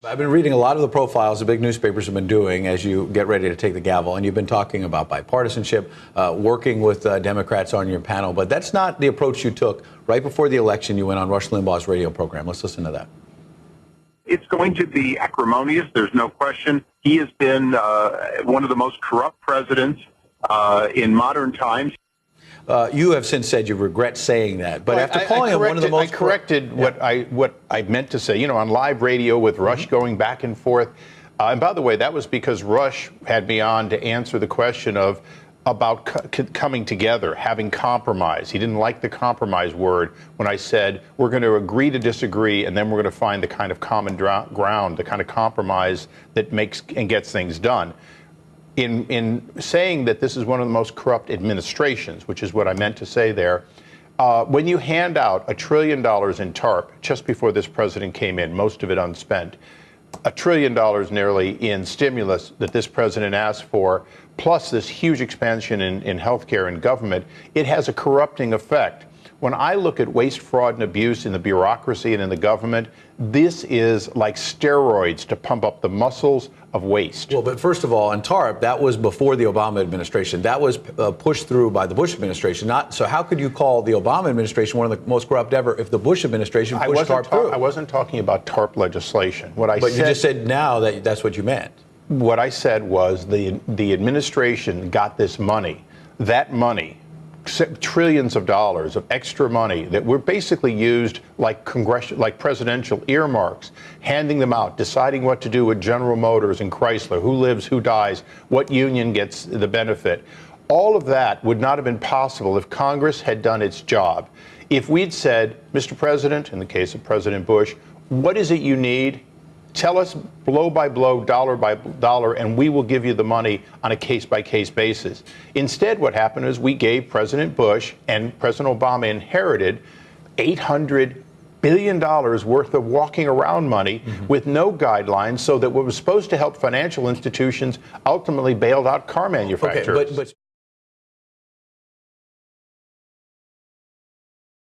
I've been reading a lot of the profiles the big newspapers have been doing as you get ready to take the gavel, and you've been talking about bipartisanship, working with Democrats on your panel, but that's not the approach you took. Right before the election, you went on Rush Limbaugh's radio program. Let's listen to that. It's going to be acrimonious, there's no question. He has been one of the most corrupt presidents in modern times. You have since said you regret saying that, but after calling him one of the most... I corrected what I meant to say, you know, on live radio with Rush going back and forth. And by the way, that was because Rush had me on to answer the question about coming together, having compromise. He didn't like the compromise word when I said we're going to agree to disagree, and then we're going to find the kind of common ground, the kind of compromise that makes and gets things done. In saying that this is one of the most corrupt administrations, which is what I meant to say there, when you hand out $1 trillion in TARP just before this president came in, most of it unspent, $1 trillion nearly in stimulus that this president asked for, plus this huge expansion in healthcare and government, it has a corrupting effect. When I look at waste, fraud, and abuse in the bureaucracy and in the government, this is like steroids to pump up the muscles of waste. Well, but first of all, on TARP, that was before the Obama administration. That was pushed through by the Bush administration. So how could you call the Obama administration one of the most corrupt ever if the Bush administration pushed TARP through? I wasn't talking about TARP legislation. But you just said now that that's what you meant. What I said was the administration got this money. That money, trillions of dollars of extra money that were basically used like presidential earmarks, handing them out, deciding what to do with General Motors and Chrysler, who lives, who dies, what union gets the benefit. All of that would not have been possible if Congress had done its job. If we'd said, Mr. President, in the case of President Bush, what is it you need? Tell us blow by blow, dollar by dollar, and we will give you the money on a case-by-case basis. Instead, what happened is we gave President Bush, and President Obama inherited $800 billion worth of walking around money with no guidelines, so that what was supposed to help financial institutions ultimately bailed out car manufacturers. Okay, but